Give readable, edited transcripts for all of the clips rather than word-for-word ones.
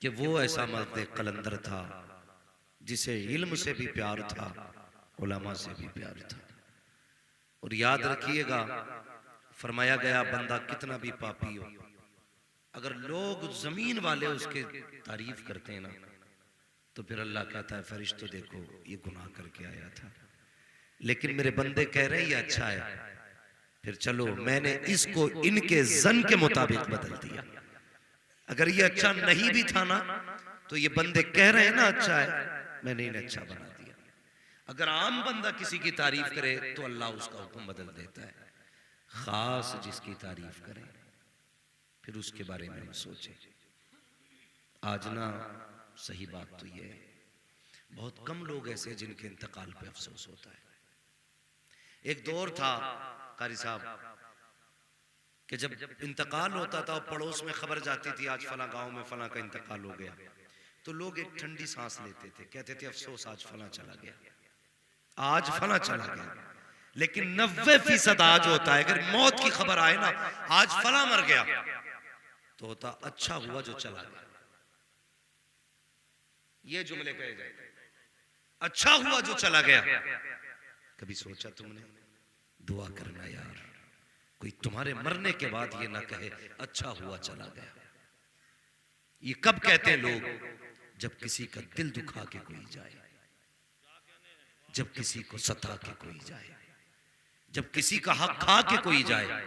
कि वो ऐसा मर्द कलंदर था जिसे इल्म से भी प्यार था, उलमा से भी प्यार था। और याद रखिएगा, फरमाया गया बंदा कितना भी पापी हो, अगर लोग जमीन वाले उसके तारीफ करते हैं ना, तो फिर अल्लाह कहता है फरिश्तों देखो ये गुनाह करके आया था, लेकिन मेरे बंदे कह रहे हैं ये अच्छा है, फिर चलो मैंने इसको इनके जन के मुताबिक बदल दिया। अगर ये अच्छा नहीं भी था ना, तो ये बंदे कह रहे हैं ना अच्छा है, मैंने इन्हें अच्छा बना दिया। अगर आम बंदा किसी की तारीफ करे तो अल्लाह उसका हुक्म बदल देता है, खास जिसकी तारीफ करे फिर उसके बारे में हम सोचें। आज ना सही बात तो ये है, बहुत कम लोग ऐसे जिनके इंतकाल पे अफसोस होता है। एक दौर था कारी साहब कि जब इंतकाल होता था और पड़ोस में खबर जाती थी आज फला गांव में फला का इंतकाल हो गया, तो लोग एक ठंडी सांस लेते थे, कहते थे अफसोस आज फला चला गया, आज फला चला गया। लेकिन 90% आज होता है, अगर मौत की खबर आए ना आज फला मर गया, तो होता अच्छा हुआ जो चला गया। ये जुमले कहे जाए, अच्छा हुआ जो चला गया। कभी सोचा तुमने? दुआ करना यार, कोई तुम्हारे मरने के बाद ये ना कहे अच्छा हुआ चला गया। ये कब कहते हैं लोग? जब किसी का दिल दुखा के कोई जाए, जब किसी को सता के कोई जाए, जब किसी का हक खा के कोई जाए,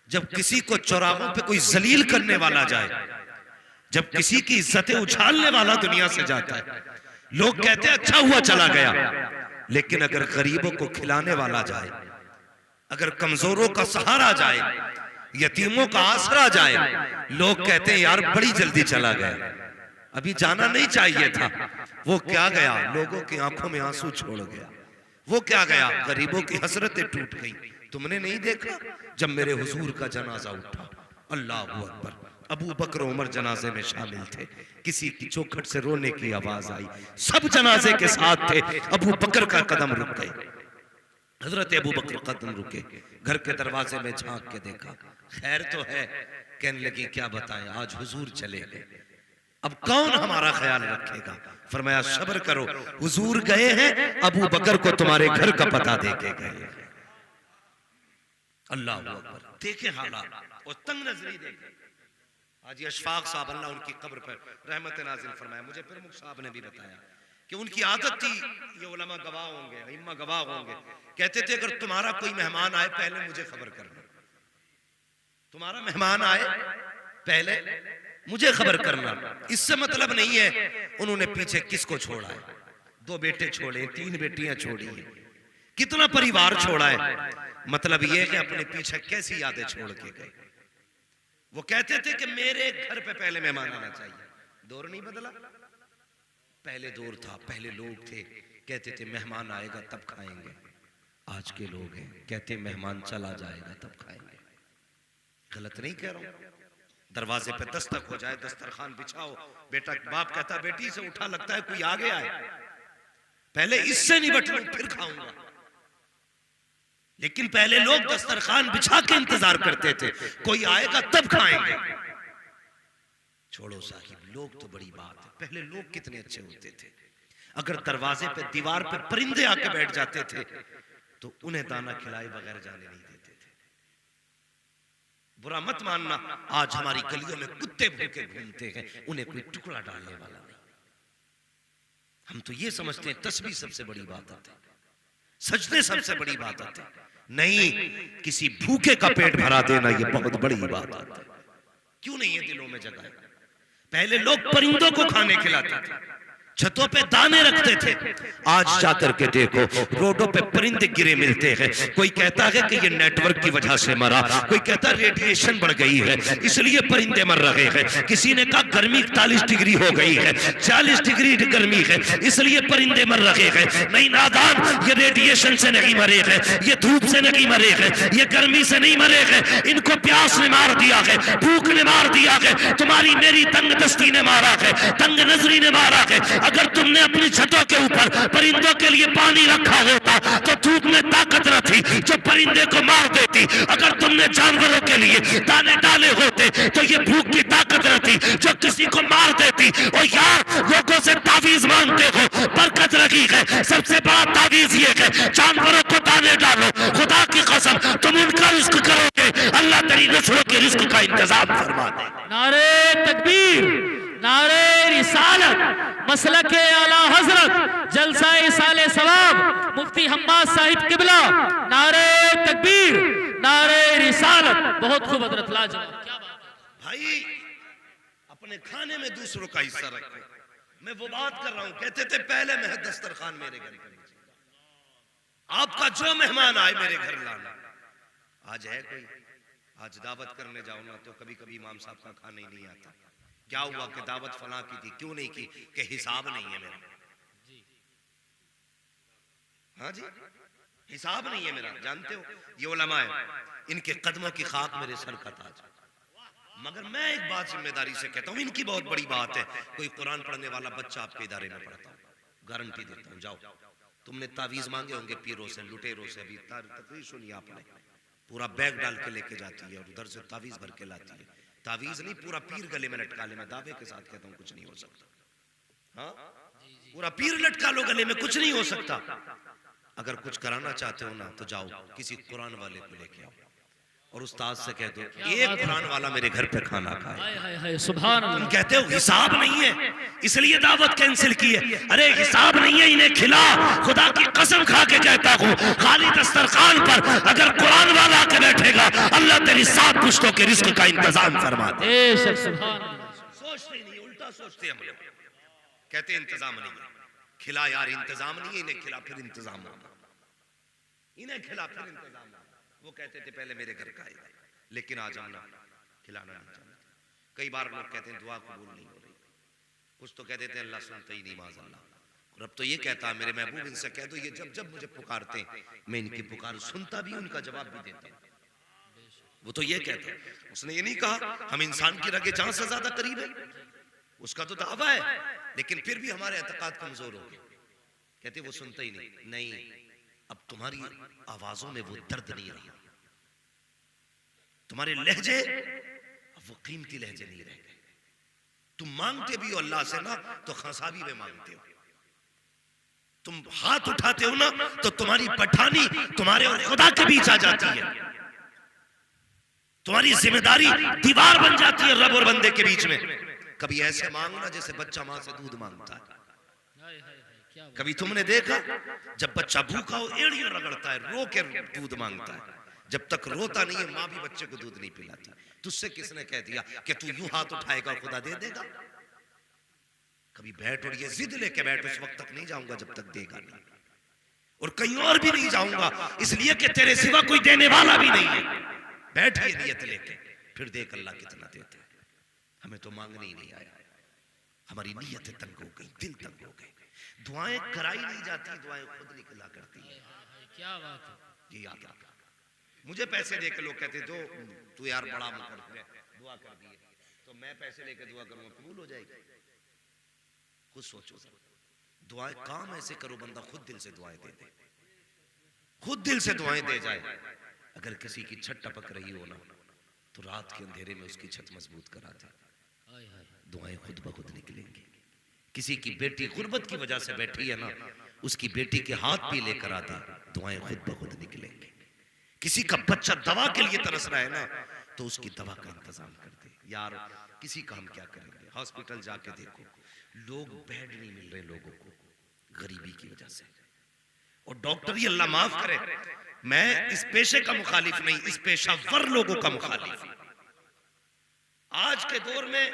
जब किसी को चौराहों पे कोई जलील करने वाला जाए, जब किसी की इज्जतें उछालने वाला दुनिया से जाता है, लोग कहते हैं अच्छा हुआ चला गया। लेकिन अगर गरीबों को खिलाने वाला जाए, अगर कमजोरों का सहारा जाए, यतीमों का आसरा जाए, लोग कहते हैं यार बड़ी जल्दी चला गया, अभी जाना नहीं चाहिए था। वो क्या गया? लोगों की आंखों में आंसू छोड़ गया। वो क्या गया? गरीबों की हसरतें टूट गई। तुमने नहीं देखा जब मेरे हुजूर का जनाजा उठा, अल्लाह अकबर, अबू बकर उमर जनाजे में शामिल थे, किसी की चौखट से रोने की आवाज आई, सब जनाजे के साथ थे, अबू बकर का कदम रुक गए। हजरत अबू बकर कदम रुके, घर के दरवाजे में झांक के देखा, खैर तो है। कहने लगी क्या बताएं, आज हुजूर चले गए, अब कौन हमारा ख्याल रखेगा? फरमाया सब्र करो, हुजूर गए हैं, अबू बकर को तुम्हारे घर का पता दे के गए। अल्लाह अकबर, देखे हालात और तंग नजरी देखे। आज अशफाक साहब अल्लाह उनकी कब्र पर रहमत नाजिल फरमाया, मुझे प्रमुख साहब ने भी बताया कि उनकी आदत थी, ये उलमा गवाह होंगे, इम्मा गवाह होंगे, कहते थे अगर तुम्हारा कोई मेहमान आए पहले मुझे खबर करना, तुम्हारा मेहमान आए पहले मुझे खबर करना। इससे मतलब नहीं है उन्होंने पीछे किसको छोड़ा है, 2 बेटे छोड़े, 3 बेटियां छोड़ी है, कितना परिवार छोड़ा है, मतलब यह कि अपने पीछे कैसी यादें छोड़ के गए। वो कहते थे कि मेरे घर पे पहले मेहमान आना चाहिए। दौर नहीं बदला, पहले दौर था, पहले लोग थे कहते थे मेहमान आएगा तब खाएंगे। आज के लोग हैं कहते मेहमान चला जाएगा तब खाएंगे। गलत नहीं कह रहा हूं। दरवाजे पे दस्तक हो जाए, दस्तरखान बिछाओ, बेटा बाप कहता बेटी से उठा, लगता है कोई आ गया है, पहले इससे निपट लूं फिर खाऊंगा। लेकिन पहले लोग दस्तरखान बिछा के इंतजार करते थे, कोई आएगा तब खाएंगे। छोड़ो साहिब, लोग तो बड़ी बात है, पहले लोग कितने अच्छे होते थे। अगर दरवाजे पे दीवार पे परिंदे आके बैठ जाते थे तो उन्हें दाना खिलाए बगैर जाने नहीं देते थे। बुरा मत मानना, आज हमारी गलियों में कुत्ते भूखे घूमते हैं, उन्हें कोई टुकड़ा डालने वाला नहीं। हम तो ये समझते हैं तस्बीह सबसे बड़ी बात आती है, सजदे सबसे बड़ी बात आती है। नहीं, किसी भूखे का पेट भरा देना ये बहुत बड़ी बात आती है। क्यों नहीं है दिलों में जगह? पहले लोग परिंदों को खाने खिलाते थे, छतों पे दाने रखते थे। आज जाकर के देखो रोडों पे परिंदे गिरे मिलते हैं। कोई कहता है कि ये नेटवर्क की वजह से मरा, कोई कहता है रेडिएशन बढ़ गई है इसलिए परिंदे मर रहे हैं, किसी ने कहा गर्मी 41 डिग्री हो गई है, 40 डिग्री गर्मी है इसलिए परिंदे मर रहे हैं। नहीं नादान, ये रेडिएशन से नहीं मरे हैं, ये धूप से नहीं मरे हैं, ये गर्मी से नहीं मरे हैं, इनको प्यास ने मार दिया है, भूख ने मार दिया है, तुम्हारी मेरी तंग दस्ती ने मारा है, तंग नजरी ने मारा है। अगर तुमने अपनी छतों के ऊपर परिंदों के लिए पानी रखा होता तो धूप में ताकत न थी जो परिंदे को मार देती। अगर तुमने जानवरों के लिए दाने डाले होते तो ये भूख की ताकत न थी जो किसी को मार देती। और यार लोगों से तावीज मांगते हो, बरकत लगी है, सबसे बड़ा तावीज ये है जानवरों को दाने डालो। खुदा की कसम तुम उनका रिस्क करोगे, अल्लाह तेरी नस्लों के रिस्क का इंतजाम फरमा दे। नारे तकबीर, नारे रिसालत, मसलके आला हजरत जलसा साले सवाब मुफ्ती हम्माद साहिब किबला, नारे तकबीर, नारे रिसालत। बहुत खूब हजरत, लाजवाब, क्या बात है भाई। अपने खाने में दूसरों का हिस्सा रखो। मैं वो बात कर रहा हूं, कहते थे पहले मैं दस्तरखान मेरे घर के नीचे, आपका जो मेहमान आए मेरे घर लाना। आज है कोई, आज दावत करने जाओ ना तो कभी कभी इमाम साहब का खाना ही नहीं आता। क्या हुआ कि दावत फला की थी, क्यों नहीं की? कि हिसाब नहीं है मेरा। हाँ जी, हिसाब नहीं है मेरा। जानते हो ये उलमा है, इनके कदमों की खाक मेरे सर का ताज। मगर मैं एक बात जिम्मेदारी से कहता हूँ, इनकी बहुत बड़ी बात है, कोई कुरान पढ़ने वाला बच्चा आपके इदारे में पढ़ता हूँ, गारंटी देता हूँ। जाओ, तुमने तावीज मांगे होंगे पीरों से, लुटेरों से, अभी तकरीर सुनी आपने, पूरा बैग डाल के लेके जाती है और उधर से तावीज भर के लाती है। तावीज नहीं, पूरा पीर गले में लटका ले। मैं दावे के साथ कहता हूँ कुछ नहीं हो सकता। हाँ, पूरा पीर लटका लो गले में, कुछ नहीं हो सकता। अगर कुछ कराना चाहते हो ना तो जाओ किसी कुरान वाले को लेके आओ और उस्ताद से कह दो एक कुरान वाला मेरे घर पे खाना खाए। हाय हाय हाय, सुभान अल्लाह। तुम कहते हो हिसाब नहीं है इसलिए दावत कैंसिल की है। अरे हिसाब नहीं है, इन्हें खिला। खुदा की कसम खा के कहता हूँ, खाली दस्तरखान पर अगर कुरान वाला आके बैठेगा अल्लाह तेरी 7 पुश्तों के रिस्क का इंतजाम फरमा दे। बेशक, सुभान अल्लाह। सोचते नहीं, उल्टा सोचते हम लोग, कहते इंतजाम नहीं है। खिला यार, इंतजाम नहीं है, इन्हें खिला फिर इंतजाम होगा, इन्हें खिला फिर इंतजाम होगा। वो कहते थे पहले मेरे घर का आएगा, लेकिन आज हम ना खिलाना नहीं चाहते। कई बार लोग कहते हैं दुआ कबूल नहीं हो रही, कुछ तो कहते थे अल्लाह सुनता ही नहीं, माज़अल्लाह। और अब तो ये कहता है मेरे महबूब इनसे कह दो ये जब जब मुझे पुकारते हैं मैं इनकी पुकार सुनता भी, उनका जवाब भी देता हूँ। वो तो ये कहता है, उसने ये नहीं कहा हम इंसान की रगे जान से ज्यादा करीब है, उसका तो दावा है, लेकिन फिर भी हमारे एतकाद कमजोर हो गए। कहते वो सुनता ही नहीं। नहीं, अब तुम्हारी आवाजों में वो दर्द नहीं रहा, तुम्हारे लहजे अब वो कीमती लहजे नहीं रह गए। तुम मांगते भी हो अल्लाह से ना तो खसाबी में मांगते हो, तुम हाथ उठाते हो ना तो तुम्हारी पठानी तुम्हारे और खुदा के बीच आ जाती है, तुम्हारी जिम्मेदारी दीवार बन जाती है रब और बंदे के बीच में। कभी ऐसे मांगना जैसे बच्चा मां से दूध मांगता है। कभी तुमने देखा जब बच्चा भूखा हो एड़ियां रगड़ता है, रो के दूध मांगता है, जब तक रोता नहीं है मां भी बच्चे को दूध नहीं पिलाती। तुझसे किसने कह दिया कि तू यूं हाथ उठाएगा खुदा दे देगा? कभी बैठ और ये जिद लेके बैठ, उस वक्त तक नहीं जाऊंगा जब तक देगा नहीं, और कहीं और भी नहीं जाऊंगा इसलिए कि तेरे सिवा कोई देने वाला भी नहीं है। बैठ ये नियत लेके, फिर देख अल्लाह कितना देते हैं। हमें तो मांगने ही नहीं आया, हमारी नीयत तंग हो गई, दिल तंग हो गए। दुआएं कराई नहीं जाती, दुआएं खुद निकला करती है। क्या बात है, ये याद रखा। मुझे पैसे देके लोग कहते जो तू यार बड़ा मुकर है दुआ कर दिए, तो मैं पैसे लेके दुआ करूंगा कबूल हो जाएगी? खुद सोचो, दुआएं काम ऐसे करो बंदा खुद दिल से दुआएं दे दे, खुद दिल से दुआएं दे जाए। अगर किसी की छत टपक रही हो ना तो रात के अंधेरे में उसकी छत मजबूत करा दे, दुआएं खुद ब खुद निकलेंगी। किसी की बेटी गुर्बत की वजह से बैठी है ना, उसकी बेटी के हाथ भी लेकर आ दे, दुआएं खुद ब खुद निकलेंगी। किसी का बच्चा दवा के लिए तरस रहा है ना तो उसकी दवा का इंतजाम कर दे। यार किसी का हम क्या करेंगे, हॉस्पिटल जाके देखो लोग बेड नहीं मिल रहे लोगों को गरीबी की वजह से, और डॉक्टर ही अल्लाह माफ करे, मैं इस पेशे का मुखालिफ नहीं, इस पेशावर लोगों का मुखालिफ। आज के दौर में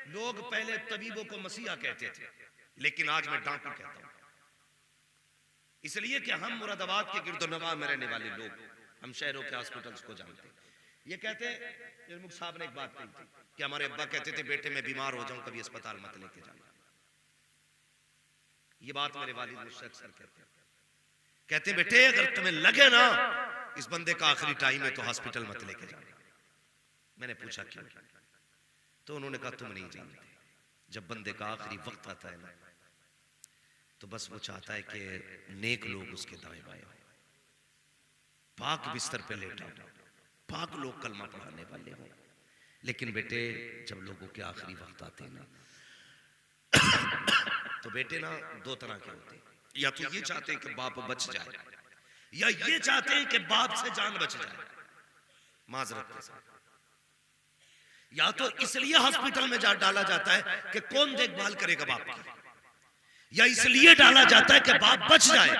लोग पहले तबीबों को मसीहा कहते थे, लेकिन आज मैं डाकू कहता हूं, इसलिए कि हम मुरादाबाद के गिरदोनवा में रहने वाले लोग हम शहरों के हॉस्पिटल्स को जानते। ये कहते निर्मुख साहब ने एक बात कही थी कि हमारे अब्बा कहते थे बेटे मैं बीमार हो जाऊं कभी अस्पताल मत लेके जाना। ये बात मेरे वालिद मुझसे अक्सर कहते बेटे अगर तुम्हें लगे ना इस बंदे का आखिरी टाइम है तो हॉस्पिटल मत लेके जाना। मैंने पूछा क्यों, तो उन्होंने कहा तुम नहीं जानते, जब बंदे का आखिरी वक्त आता है ना तो बस वो चाहता है कि नेक लोग उसके दाएं बाएं हों, पाक बिस्तर पे लेटा हो, पाक लोग कलमा पढ़ाने वाले हों। लेकिन बेटे जब लोगों के आखिरी वक्त आते हैं ना, तो बेटे ना दो तरह के होते हैं, या तो ये चाहते हैं कि बाप बच जाए, या ये चाहते हैं कि बाप से जान बच जाए माजरत के साथ। या तो इसलिए हॉस्पिटल में जा डाला जाता है कि कौन देखभाल करेगा बाप की, या इसलिए डाला जाता है कि बाप बच जाए।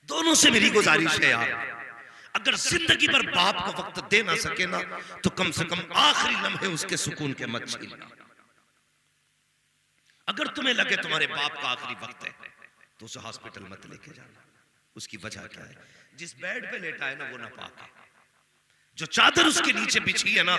दोनों से मेरी गुजारिश है यार, अगर जिंदगी भर बाप को वक्त दे ना सके ना, तो कम से कम आखिरी लम्हे उसके सुकून के मत छीनना। अगर तुम्हें लगे तुम्हारे बाप का आखिरी वक्त है तो उसे हॉस्पिटल मत लेके जाना। उसकी वजह क्या है? जिस बेड पे लेटा है ना वो नापाक है, जो चादर उसके नीचे बिछी है ना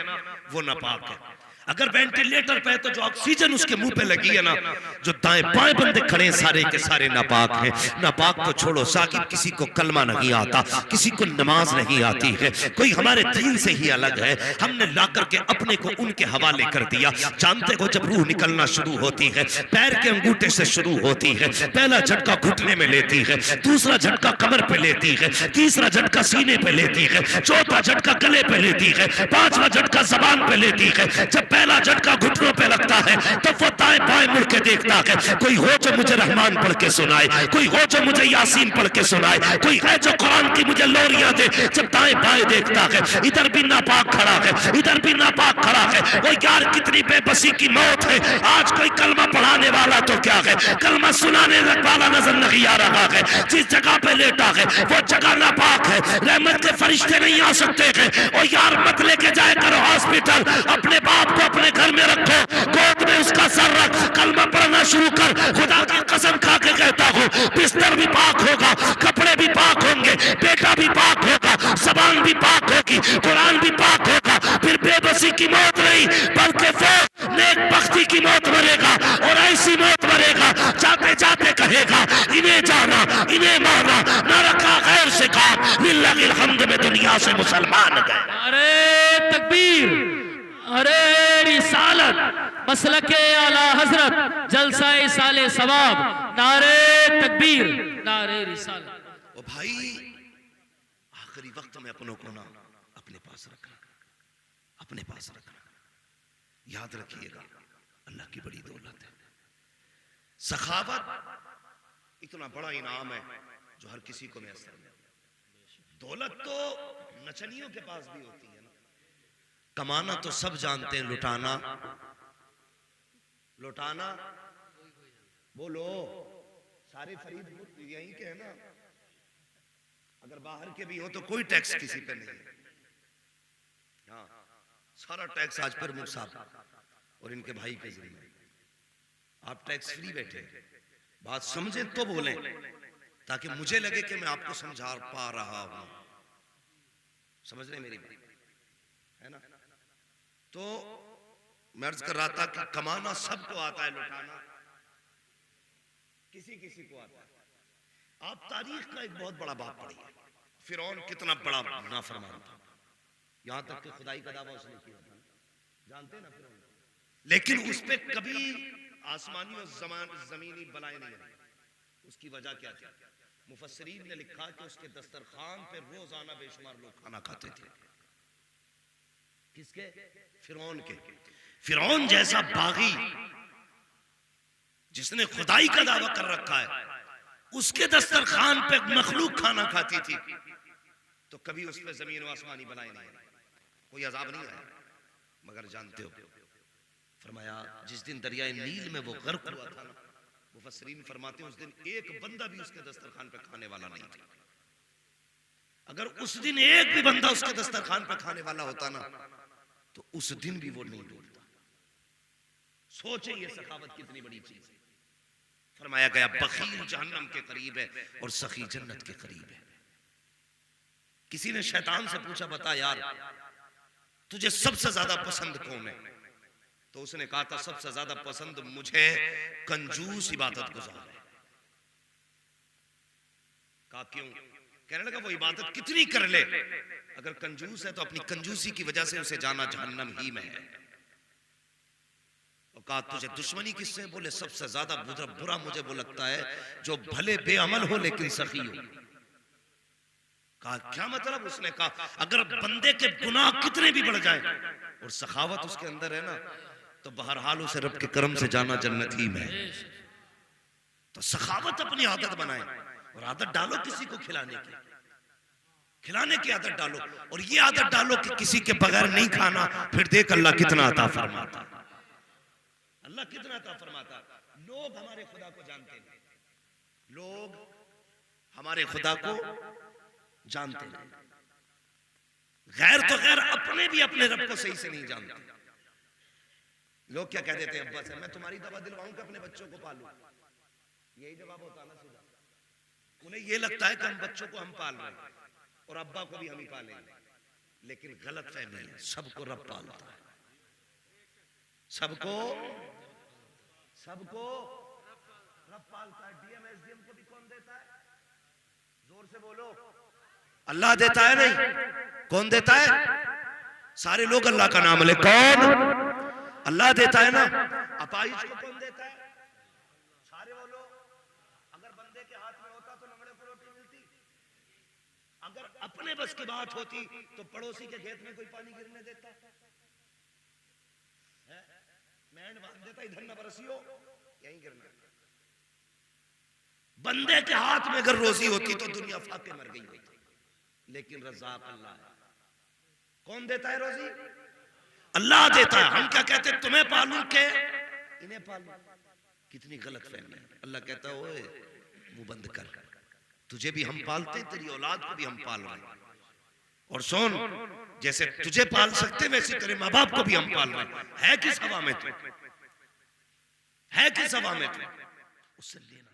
वो नापाक है। अगर वेंटिलेटर पे है तो जो ऑक्सीजन उसके मुंह पे लगी है ना, जो दाएं बाएं बंदे खड़े हैं सारे के सारे नापाक हैं। नापाक तो छोड़ो साकिब, किसी को कलमा नहीं आता, किसी को नमाज नहीं आती है, कोई हमारे दीन से ही अलग है। हमने ला करके अपने को उनके हवाले कर दिया। जानते हो जब रूह निकलना शुरू होती है पैर के अंगूठे से शुरू होती है। पहला झटका घुटने में लेती है, दूसरा झटका कमर पे लेती है, तीसरा झटका सीने पे लेती है, चौथा झटका गले पे लेती है, पांचवा झटका जबान पे लेती है। जब पहला झटका घुटनों पे लगता है तो वो दाएं बाएं मुड़ के देखता है। कोई हो जो मुझे रहमान पढ़ के सुनाए, कोई हो जो मुझे यासीन पढ़ के सुनाए, कोई है जो कुरान की मुझे लोरियां दे। जब दाएं बाएं देखता है, इधर भी नापाक खड़ा है, इधर भी नापाक खड़ा है। वो यार कितनी बेबसी की मौत है। आज कोई कलमा पढ़ाने वाला तो क्या है, कलमा सुनाने वाला नजर नहीं आ रहा है। जिस जगह पे लेटा है वो जगह नापाक है, रहमत के फरिश्ते नहीं आ सकते हैं। और यार मत लेके जाए करो हॉस्पिटल, अपने बाप को अपने घर में रखो, गोद में उसका सर रख, कलमा पढ़ना शुरू कर। खुदा की कसम खा के कहता हूँ बिस्तर भी पाक होगा, कपड़े भी पाक होंगे, बेटा भी पाक होगा, जबान भी पाक होगी, कुरान भी पाक होगा। फिर बेबसी की मौत नहीं बल्कि वो नेक बख्ती की मौत मरेगा। और ऐसी मौत मरेगा जाते जाते कहेगा इन्हें जाना इन्हें माना, न रखा गैर से काम, लिल्लाहिल हम्द में दुनिया से मुसलमान गए। अरे तकबीर, अरे रिसालत, मसलके आला हजरत, जलसाए साले सवाब, नारे तकबीर, नारे रिसालत। ओ भाई आखिरी वक्त में अपनों को ना अपने पास रखना, अपने पास रखना। याद रखिएगा अल्लाह की बड़ी दौलत है। सखावत इतना बड़ा इनाम है जो हर किसी को मैसर नहीं। दौलत तो नचनियों के पास भी होती है ना, कमाना तो सब जानते हैं, लुटाना लुटाना बोलो सारे फरीद यहीं के हैं ना। अगर बाहर के भी हो तो कोई टैक्स किसी पे नहीं है। हाँ, सारा टैक्स आज पर मुख साहब और इनके भाई के जिम्मे। आप टैक्स फ्री बैठे, बात समझे तो बोलें, ताकि मुझे लगे कि मैं आपको समझा पा रहा हूं। समझ रहे मेरी बात है ना? तो मैं अर्ज कर रहा था कि कमाना सबको आता है, लुटाना किसी किसी को आता है। आप तारीख का एक बहुत बड़ा बाप पढ़िए, फिरौन कितना बड़ा नाफरमान था, यहां तक कि खुदाई का दावा उसने किया था, जानते ना फिरौन। लेकिन उस पे कभी आसमानी और जमीनी बलाएं नहीं आई। उसकी वजह क्या थी? मुफस्सरीन ने लिखा कि उसके दस्तरखान पे रोजाना बेशुमार लोग खाना खाते थे। किसके? फिरौन के। फिरौन जैसा बागी जिसने खुदाई का दावा कर रखा है, उसके दस्तरखान पे मखलूक खाना खाती थी, तो कभी उस पे जमीन और आसमानी बनाए नहीं, कोई अजाब नहीं आया। मगर जानते हो फरमाया जिस दिन दरियाए नील में वो गर्क हुआ था ना, मुफस्सरीन फरमाते हैं उस दिन एक बंदा भी उसके दस्तरखान पे खाने वाला नहीं था। अगर उस दिन एक भी बंदा उसके दस्तरखान पे खाने वाला होता ना, तो उस दिन भी वो नहीं डूबता। सोचे ये सखावत कितनी बड़ी चीज है। फरमाया गया बखील जहन्नम के करीब है और सखी जन्नत के करीब है। किसी ने शैतान से पूछा बता यार तुझे सबसे ज्यादा पसंद कौन है? तो उसने कहा था सबसे ज्यादा पसंद मुझे कंजूस इबादत गुजार है। कहा क्यों? कहने लगा वो इबादत कितनी कर ले, अगर कंजूस है तो अपनी कंजूसी की वजह से उसे जाना जहन्नम ही में है। और कहा तुझे दुश्मनी किससे? बोले सबसे ज्यादा बुरा मुझे वो लगता है जो भले बेअमल हो लेकिन सखी हो। कहा क्या मतलब? उसने कहा अगर बंदे के गुनाह कितने भी बढ़ जाए और सखावत उसके अंदर है ना, तो बहरहाल उसे रब के करम से जाना जन्नत ही में। तो सखावत अपनी आदत बनाए और आदत डालो किसी को खिलाने की आदत डालो, और ये आदत डालो कि किसी के बगैर नहीं खाना। फिर देख अल्लाह कितना अता फरमाता, अल्लाह कितना अता फरमाता। लोग हमारे खुदा को जानते नहीं, लोग हमारे खुदा को जानते नहीं, गैर तो गैर अपने भी अपने रब को सही से नहीं जानते। लोग क्या कह देते हैं, अब्बा से मैं तुम्हारी दवा दिलवाऊं कि अपने बच्चों को पालूं? यही जवाब होता ना सीधा। उन्हें ये लगता है कि हम बच्चों को हम पाल रहे हैं और अब्बा को भी हम ही पालेंगे, लेकिन गलत फहमी है। सबको रब पालता है, सबको रब पालता है। डीएम एसडीएम को भी कौन देता है? जोर से बोलो। अल्लाह देता है नहीं, कौन देता है? सारे लोग अल्लाह का नाम ले। कौन? अल्लाह देता है ना। अपाहिज को कौन देता है? सारे बोलो। अगर बंदे के हाथ में होता तो लंगड़े को रोटी मिलती? अगर अपने बस की बात होती तो पड़ोसी के खेत में कोई पानी गिरने देता है? मैंड बांध देता, इधर न बरसियो, यहीं गिरना। बंदे के हाथ में अगर रोजी होती तो दुनिया फाके मर गई होती, लेकिन रज़ाक अल्लाह है। कौन देता है रोजी? अल्लाह देता है। हम क्या कहते हैं, तुम्हें पालूं के इन्हें पालूं? कितनी गलत फहमी है। अल्लाह कहता है ओए मुंह बंद कर, तुझे भी हम पालते हैं, तेरी औलाद को भी हम पाल रहे हैं। और सुन, जैसे तुझे पाल सकते वैसे तेरे माँ बाप को भी हम पाल रहे हैं। है किस हवा में तू? है किस हवा में तू? उससे लेना